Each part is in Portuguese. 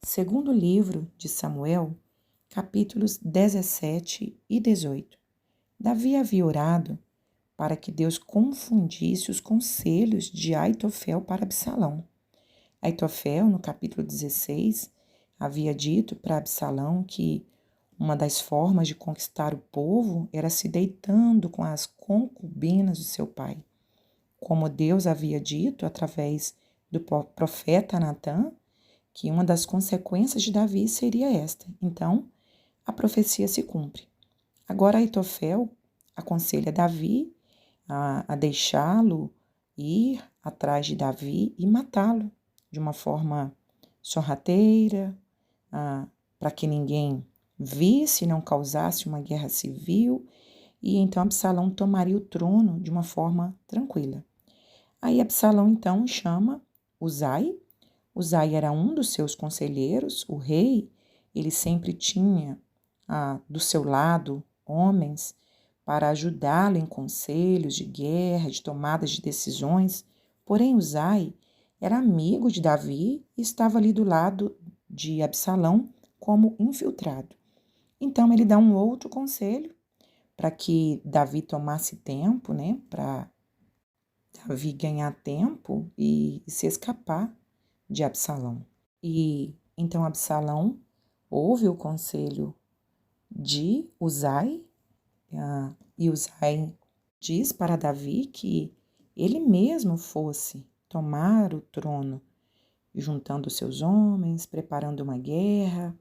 Segundo livro de Samuel, capítulos 17 e 18. Davi havia orado para que Deus confundisse os conselhos de Aitofel para Absalão. Aitofel, no capítulo 16, havia dito para Absalão que uma das formas de conquistar o povo era se deitando com as concubinas de seu pai. Como Deus havia dito através do profeta Natã, que uma das consequências de Davi seria esta. Então, a profecia se cumpre. Agora Aitofel aconselha Davi a deixá-lo ir atrás de Davi e matá-lo de uma forma sorrateira, para que ninguém visse e não causasse uma guerra civil, e então Absalão tomaria o trono de uma forma tranquila. Aí Absalão então chama Uzai. Uzai era um dos seus conselheiros. O rei, ele sempre tinha do seu lado homens para ajudá-lo em conselhos de guerra, de tomadas de decisões. Porém, Uzai era amigo de Davi e estava ali do lado de Absalão como infiltrado. Então, ele dá um outro conselho para que Davi tomasse tempo, para Davi ganhar tempo e se escapar de Absalão. E então Absalão ouve o conselho de Uzai, e Uzai diz para Davi que ele mesmo fosse tomar o trono, juntando seus homens, preparando uma guerra.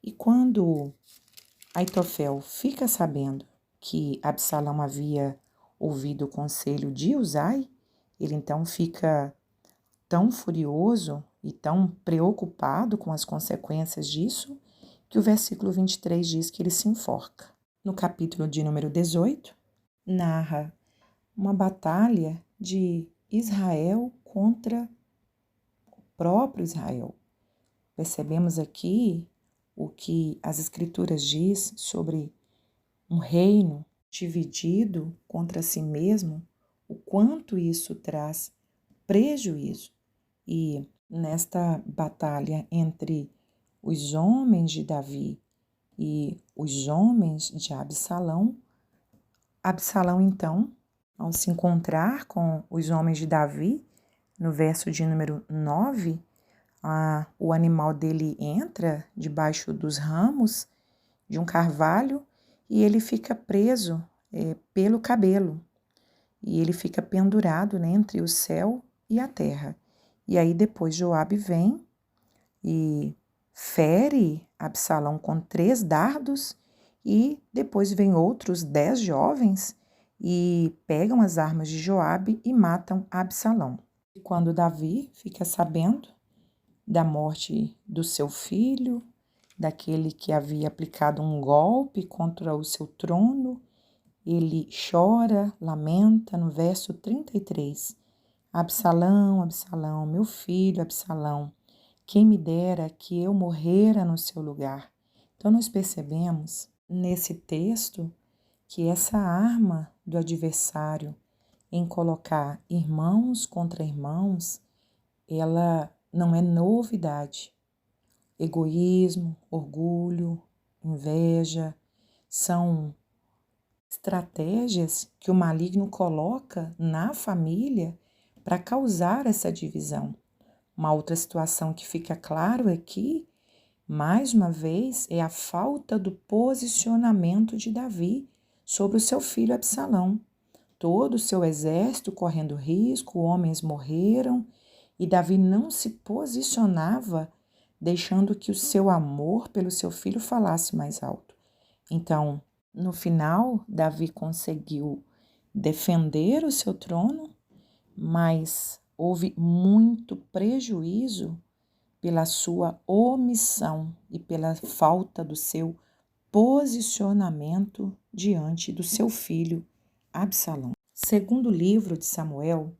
E quando Aitofel fica sabendo que Absalão havia ouvido o conselho de Uzai, ele então fica tão furioso e tão preocupado com as consequências disso, que o versículo 23 diz que ele se enforca. No capítulo de número 18, narra uma batalha de Israel contra o próprio Israel. Percebemos aqui o que as Escrituras diz sobre um reino dividido contra si mesmo, o quanto isso traz prejuízo. E nesta batalha entre os homens de Davi e os homens de Absalão, Absalão então, ao se encontrar com os homens de Davi, no verso de número 9, o animal dele entra debaixo dos ramos de um carvalho e ele fica preso pelo cabelo. E ele fica pendurado entre o céu e a terra. E aí depois Joabe vem e fere Absalão com 3 dardos, e depois vem outros 10 jovens e pegam as armas de Joabe e matam Absalão. E quando Davi fica sabendo da morte do seu filho, daquele que havia aplicado um golpe contra o seu trono, ele chora, lamenta no verso 33. Absalão, Absalão, meu filho Absalão, quem me dera que eu morrera no seu lugar. Então nós percebemos nesse texto que essa arma do adversário em colocar irmãos contra irmãos, ela não é novidade. Egoísmo, orgulho, inveja, são estratégias que o maligno coloca na família para causar essa divisão. Uma outra situação que fica claro aqui, mais uma vez, é a falta do posicionamento de Davi sobre o seu filho Absalão. Todo o seu exército correndo risco, homens morreram, e Davi não se posicionava, deixando que o seu amor pelo seu filho falasse mais alto. Então, no final, Davi conseguiu defender o seu trono, mas houve muito prejuízo pela sua omissão e pela falta do seu posicionamento diante do seu filho Absalão. Segundo livro de Samuel,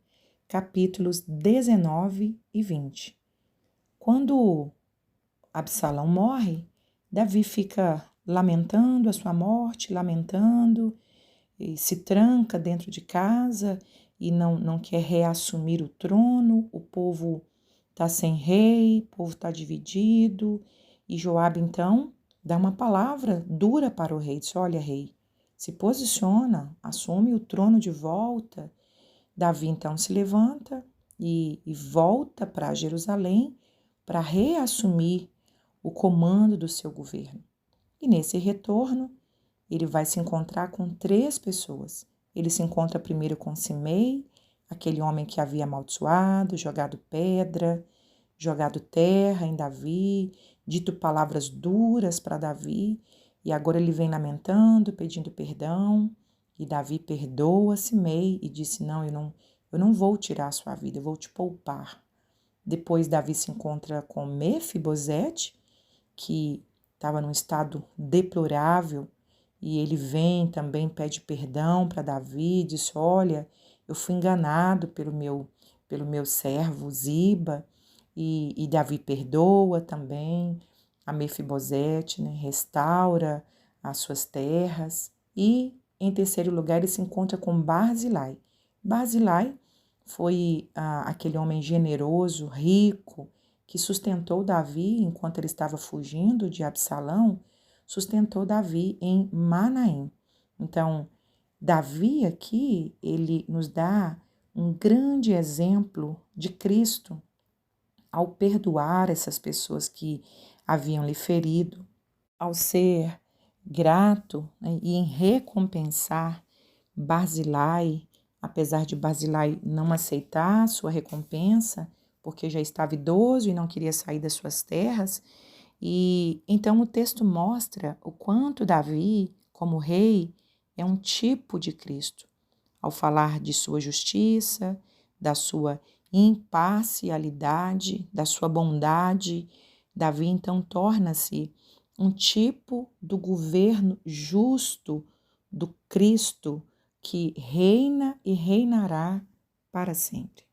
capítulos 19 e 20. Quando Absalão morre, Davi fica lamentando a sua morte, lamentando, e se tranca dentro de casa e não quer reassumir o trono. O povo está sem rei, o povo está dividido, e Joabe então dá uma palavra dura para o rei, diz, olha rei, se posiciona, assume o trono de volta. Davi então se levanta e volta para Jerusalém para reassumir o comando do seu governo. E nesse retorno, ele vai se encontrar com 3 pessoas. Ele se encontra primeiro com Simei, aquele homem que havia amaldiçoado, jogado pedra, jogado terra em Davi, dito palavras duras para Davi, e agora ele vem lamentando, pedindo perdão, e Davi perdoa Simei e disse, não, eu não vou tirar a sua vida, eu vou te poupar. Depois Davi se encontra com Mefibosete, que estava num estado deplorável, e ele vem também, pede perdão para Davi, diz, olha, eu fui enganado pelo meu servo Ziba, e Davi perdoa também a Mefibosete, né, restaura as suas terras, e em terceiro lugar ele se encontra com Barzilai. Barzilai foi aquele homem generoso, rico, que sustentou Davi enquanto ele estava fugindo de Absalão, sustentou Davi em Manaim. Então, Davi aqui, ele nos dá um grande exemplo de Cristo ao perdoar essas pessoas que haviam lhe ferido, ao ser grato, né, e em recompensar Barzilai, apesar de Barzilai não aceitar sua recompensa, porque já estava idoso e não queria sair das suas terras. E então o texto mostra o quanto Davi, como rei, é um tipo de Cristo, ao falar de sua justiça, da sua imparcialidade, da sua bondade. Davi então torna-se um tipo do governo justo do Cristo que reina e reinará para sempre.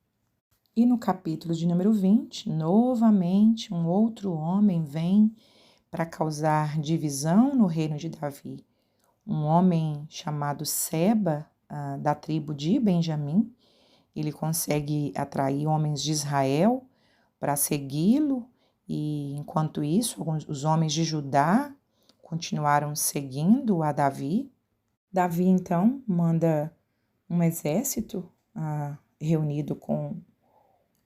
E no capítulo de número 20, novamente um outro homem vem para causar divisão no reino de Davi. Um homem chamado Seba, da tribo de Benjamim. Ele consegue atrair homens de Israel para segui-lo, e enquanto isso, os homens de Judá continuaram seguindo a Davi. Davi então manda um exército reunido com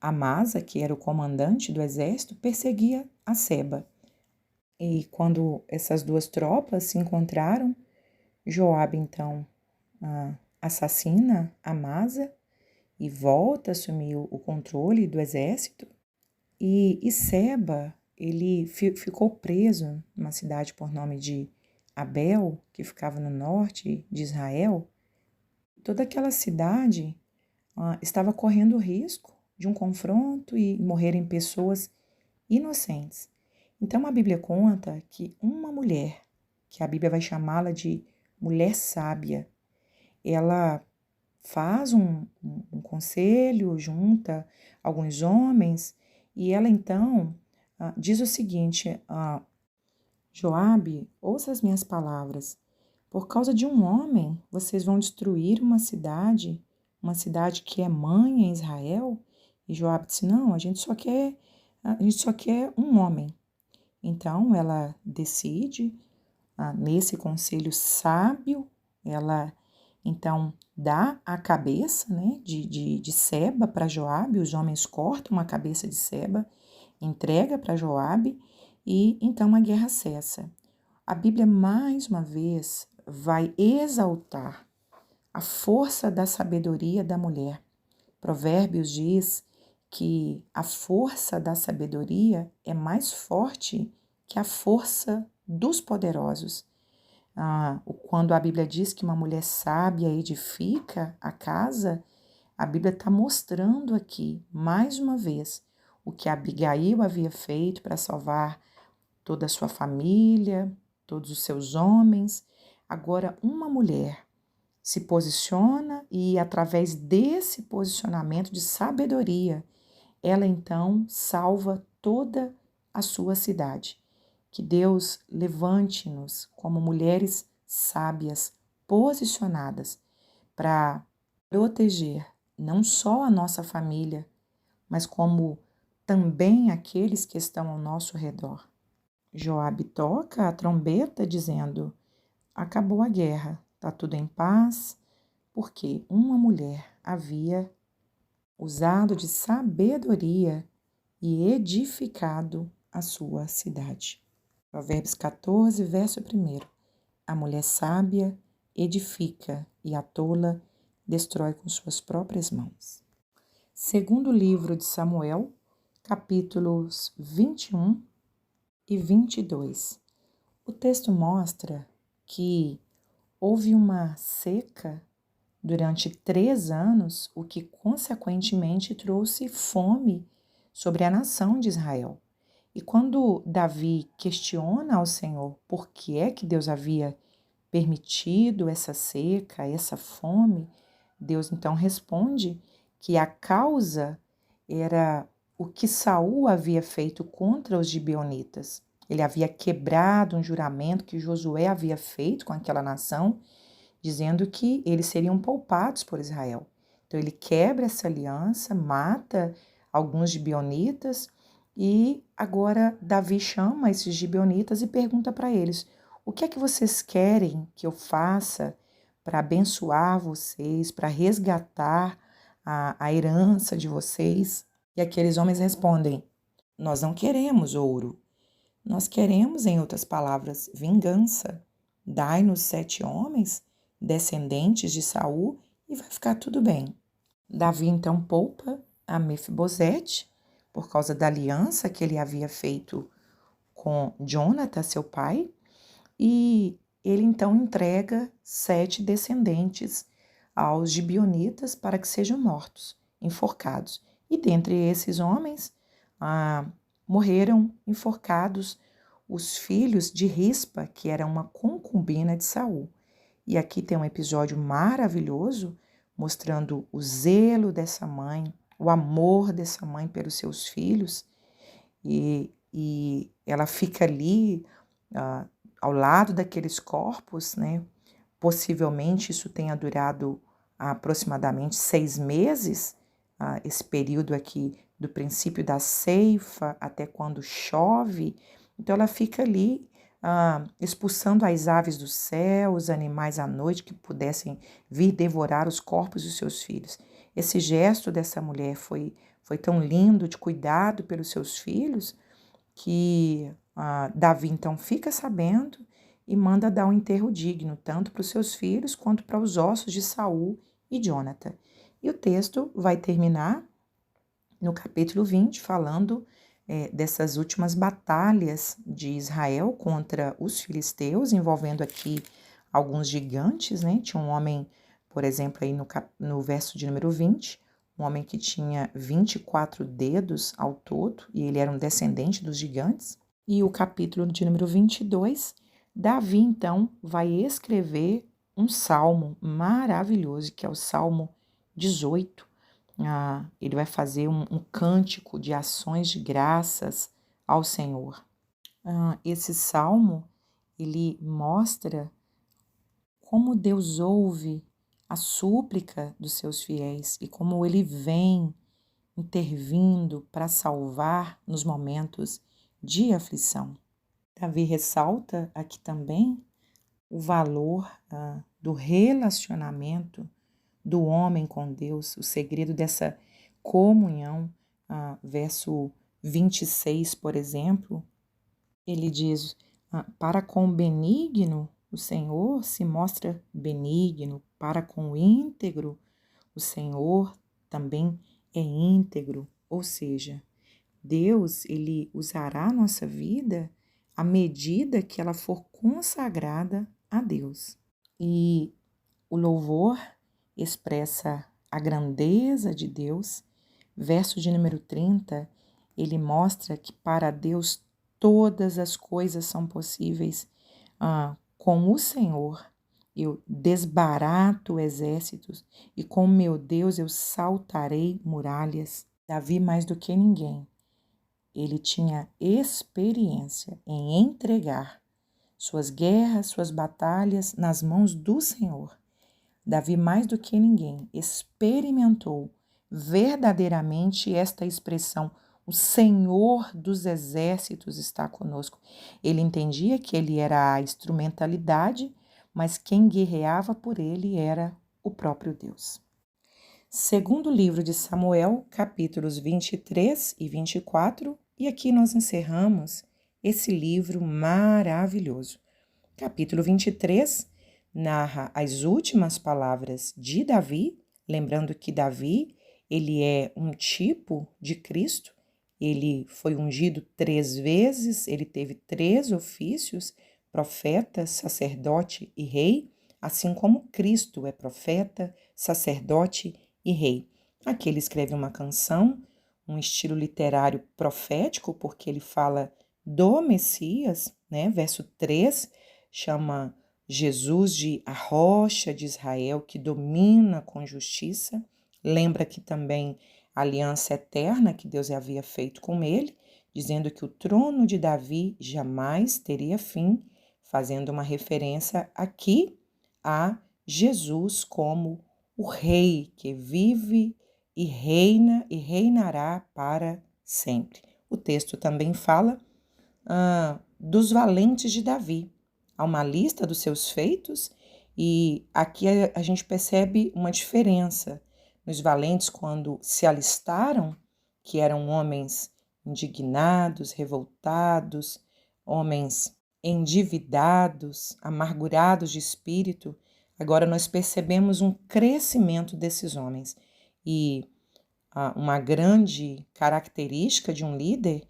Amasa, que era o comandante do exército, perseguia a Seba. E quando essas duas tropas se encontraram, Joabe então assassina Amasa e volta a assumir o controle do exército. E Seba, ele ficou preso numa cidade por nome de Abel, que ficava no norte de Israel. Toda aquela cidade estava correndo o risco de um confronto e morrerem pessoas inocentes. Então a Bíblia conta que uma mulher, que a Bíblia vai chamá-la de mulher sábia, ela faz um conselho, junta alguns homens, e ela então diz o seguinte, Joabe, ouça as minhas palavras, por causa de um homem vocês vão destruir uma cidade que é mãe em Israel? E Joabe disse, não, a gente só quer um homem. Então ela decide, nesse conselho sábio, ela então dá a cabeça, né, de Seba para Joabe. Os homens cortam a cabeça de Seba, entrega para Joabe, e então a guerra cessa. A Bíblia mais uma vez vai exaltar a força da sabedoria da mulher. Provérbios diz que a força da sabedoria é mais forte que a força dos poderosos. Quando a Bíblia diz que uma mulher sábia edifica a casa, a Bíblia está mostrando aqui, mais uma vez, o que Abigail havia feito para salvar toda a sua família, todos os seus homens. Agora, uma mulher se posiciona e, através desse posicionamento de sabedoria, ela então salva toda a sua cidade. Que Deus levante-nos como mulheres sábias, posicionadas para proteger não só a nossa família, mas como também aqueles que estão ao nosso redor. Joabe toca a trombeta dizendo: acabou a guerra, está tudo em paz, porque uma mulher havia usado de sabedoria e edificado a sua cidade. Provérbios 14, verso 1. A mulher sábia edifica e a tola destrói com suas próprias mãos. Segundo livro de Samuel, capítulos 21 e 22. O texto mostra que houve uma seca durante 3 anos, o que consequentemente trouxe fome sobre a nação de Israel. E quando Davi questiona ao Senhor por que é que Deus havia permitido essa seca, essa fome, Deus então responde que a causa era o que Saul havia feito contra os gibeonitas. Ele havia quebrado um juramento que Josué havia feito com aquela nação, dizendo que eles seriam poupados por Israel. Então ele quebra essa aliança, mata alguns gibeonitas e agora Davi chama esses gibeonitas e pergunta para eles: o que é que vocês querem que eu faça para abençoar vocês, para resgatar a herança de vocês? E aqueles homens respondem: nós não queremos ouro, nós queremos, em outras palavras, vingança. Dai-nos 7 homens, descendentes de Saul, e vai ficar tudo bem. Davi então poupa a Mefibosete, por causa da aliança que ele havia feito com Jonatã, seu pai, e ele então entrega 7 descendentes aos gibeonitas para que sejam mortos, enforcados. E dentre esses homens, morreram enforcados os filhos de Rispa, que era uma concubina de Saul. E aqui tem um episódio maravilhoso mostrando o zelo dessa mãe, o amor dessa mãe pelos seus filhos. E ela fica ali ao lado daqueles corpos, né? Possivelmente isso tenha durado aproximadamente 6 meses, esse período aqui do princípio da ceifa até quando chove. Então ela fica ali expulsando as aves do céu, os animais à noite que pudessem vir devorar os corpos dos seus filhos. Esse gesto dessa mulher foi tão lindo, de cuidado pelos seus filhos, que Davi então fica sabendo e manda dar um enterro digno, tanto para os seus filhos quanto para os ossos de Saul e Jonatã. E o texto vai terminar no capítulo 20, falando dessas últimas batalhas de Israel contra os filisteus, envolvendo aqui alguns gigantes, né? Tinha um homem, por exemplo, aí no verso de número 20, um homem que tinha 24 dedos ao todo, e ele era um descendente dos gigantes. E o capítulo de número 22, Davi, então, vai escrever um salmo maravilhoso, que é o Salmo 18. Ele vai fazer um cântico de ações de graças ao Senhor. Esse salmo, ele mostra como Deus ouve a súplica dos seus fiéis e como ele vem intervindo para salvar nos momentos de aflição. Davi ressalta aqui também o valor do relacionamento do homem com Deus, o segredo dessa comunhão. Verso 26, por exemplo, ele diz: para com o benigno, o Senhor se mostra benigno, para com o íntegro, o Senhor também é íntegro. Ou seja, Deus, ele usará a nossa vida à medida que ela for consagrada a Deus. E o louvor expressa a grandeza de Deus. Verso de número 30, ele mostra que para Deus todas as coisas são possíveis. Com o Senhor eu desbarato exércitos e com meu Deus eu saltarei muralhas. Davi, mais do que ninguém, ele tinha experiência em entregar suas guerras, suas batalhas nas mãos do Senhor. Davi, mais do que ninguém, experimentou verdadeiramente esta expressão, O Senhor dos exércitos está conosco. Ele entendia que ele era a instrumentalidade, mas quem guerreava por ele era o próprio Deus. Segundo livro de Samuel, capítulos 23 e 24, e aqui nós encerramos esse livro maravilhoso. Capítulo 23 narra as últimas palavras de Davi, lembrando que Davi, ele é um tipo de Cristo, ele foi ungido 3 vezes, ele teve 3 ofícios, profeta, sacerdote e rei, assim como Cristo é profeta, sacerdote e rei. Aqui ele escreve uma canção, um estilo literário profético, porque ele fala do Messias, né? Verso 3 chama Jesus de a rocha de Israel que domina com justiça. Lembra que também a aliança eterna que Deus havia feito com ele, dizendo que o trono de Davi jamais teria fim, fazendo uma referência aqui a Jesus como o rei que vive e reina e reinará para sempre. O texto também fala dos valentes de Davi. Há uma lista dos seus feitos e aqui a gente percebe uma diferença nos valentes quando se alistaram, que eram homens indignados, revoltados, homens endividados, amargurados de espírito. Agora nós percebemos um crescimento desses homens e uma grande característica de um líder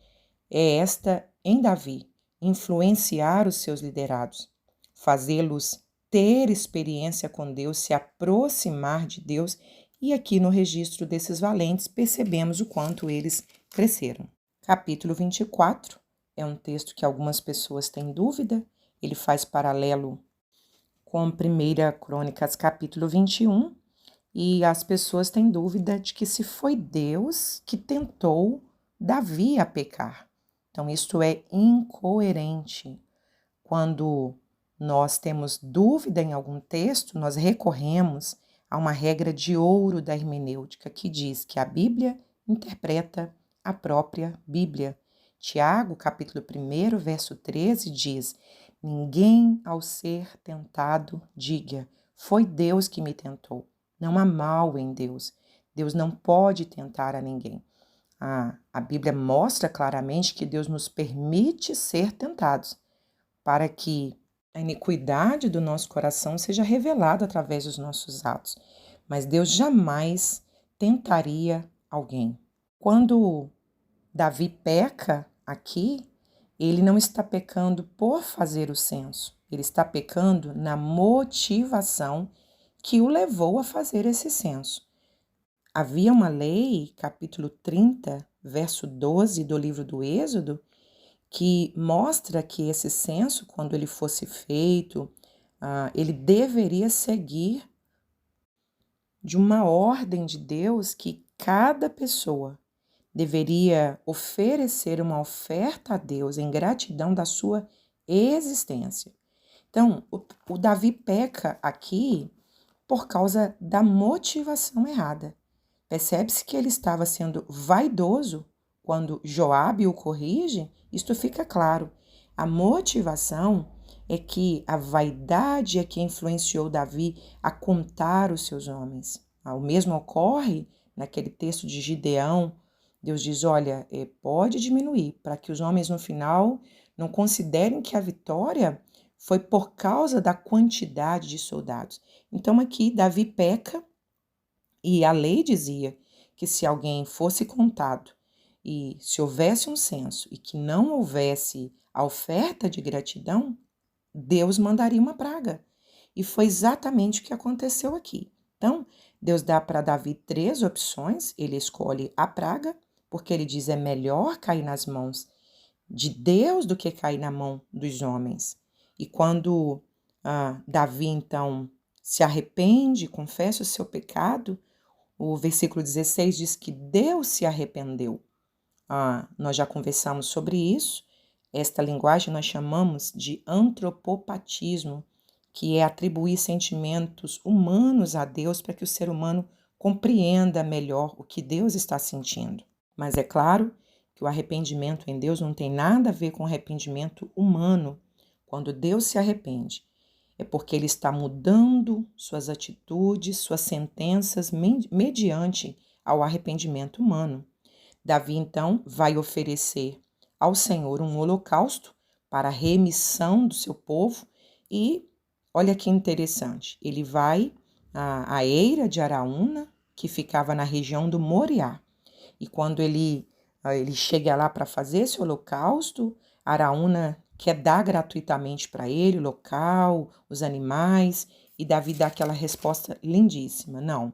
é esta em Davi, influenciar os seus liderados, fazê-los ter experiência com Deus, se aproximar de Deus, e aqui no registro desses valentes percebemos o quanto eles cresceram. Capítulo 24 é um texto que algumas pessoas têm dúvida, ele faz paralelo com 1 Crônicas capítulo 21, e as pessoas têm dúvida de que se foi Deus que tentou Davi a pecar. Então, isto é incoerente. Quando nós temos dúvida em algum texto, nós recorremos a uma regra de ouro da hermenêutica que diz que a Bíblia interpreta a própria Bíblia. Tiago, capítulo 1, verso 13, diz: ninguém ao ser tentado diga, foi Deus que me tentou. Não há mal em Deus. Deus não pode tentar a ninguém. A Bíblia mostra claramente que Deus nos permite ser tentados, para que a iniquidade do nosso coração seja revelada através dos nossos atos. Mas Deus jamais tentaria alguém. Quando Davi peca aqui, ele não está pecando por fazer o censo, ele está pecando na motivação que o levou a fazer esse censo. Havia uma lei, capítulo 30, verso 12 do livro do Êxodo, que mostra que esse censo, quando ele fosse feito, ele deveria seguir de uma ordem de Deus que cada pessoa deveria oferecer uma oferta a Deus em gratidão da sua existência. Então, o Davi peca aqui por causa da motivação errada. Percebe-se que ele estava sendo vaidoso quando Joabe o corrige, isto fica claro. A motivação é que a vaidade é que influenciou Davi a contar os seus homens. O mesmo ocorre naquele texto de Gideão. Deus diz, olha, pode diminuir, para que os homens no final não considerem que a vitória foi por causa da quantidade de soldados. Então aqui Davi peca, e a lei dizia que se alguém fosse contado e se houvesse um censo e que não houvesse a oferta de gratidão, Deus mandaria uma praga. E foi exatamente o que aconteceu aqui. Então, Deus dá para Davi 3 opções, ele escolhe a praga, porque ele diz é melhor cair nas mãos de Deus do que cair na mão dos homens. E quando Davi, então, se arrepende, confessa o seu pecado, o versículo 16 diz que Deus se arrependeu. Nós já conversamos sobre isso. Esta linguagem nós chamamos de antropopatismo, que é atribuir sentimentos humanos a Deus para que o ser humano compreenda melhor o que Deus está sentindo. Mas é claro que o arrependimento em Deus não tem nada a ver com arrependimento humano. Quando Deus se arrepende, é porque Ele está mudando suas atitudes, suas sentenças mediante ao arrependimento humano. Davi, então, vai oferecer ao Senhor um holocausto para a remissão do seu povo e, olha que interessante, ele vai à eira de Araúna, que ficava na região do Moriá. E quando ele chega lá para fazer esse holocausto, Araúna quer dar gratuitamente para ele o local, os animais, e Davi dá aquela resposta lindíssima: não,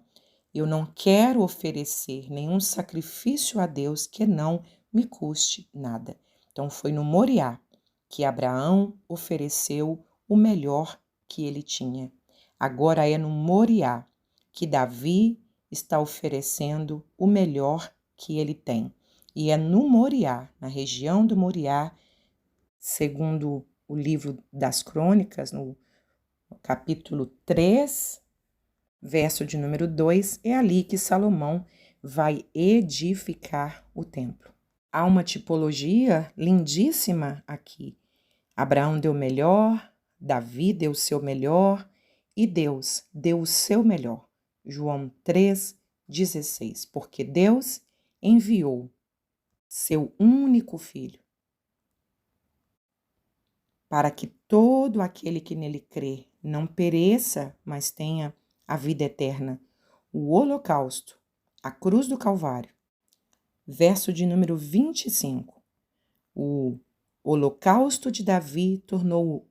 eu não quero oferecer nenhum sacrifício a Deus que não me custe nada. Então foi no Moriá que Abraão ofereceu o melhor que ele tinha. Agora é no Moriá que Davi está oferecendo o melhor que ele tem. E é no Moriá, na região do Moriá, segundo o livro das Crônicas, no capítulo 3, verso de número 2, é ali que Salomão vai edificar o templo. Há uma tipologia lindíssima aqui. Abraão deu o melhor, Davi deu o seu melhor e Deus deu o seu melhor. João 3,16. Porque Deus enviou seu único filho para que todo aquele que nele crê não pereça, mas tenha a vida eterna. O holocausto, a cruz do Calvário. Verso de número 25. O holocausto de Davi tornou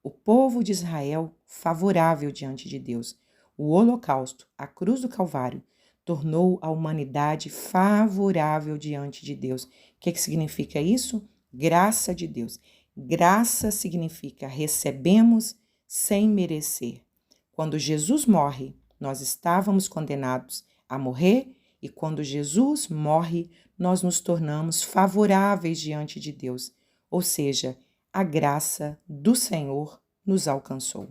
o povo de Israel favorável diante de Deus. O holocausto, a cruz do Calvário, tornou a humanidade favorável diante de Deus. O que significa isso? Graça de Deus. Graça significa recebemos sem merecer. Quando Jesus morre, nós estávamos condenados a morrer, e quando Jesus morre, nós nos tornamos favoráveis diante de Deus. Ou seja, a graça do Senhor nos alcançou.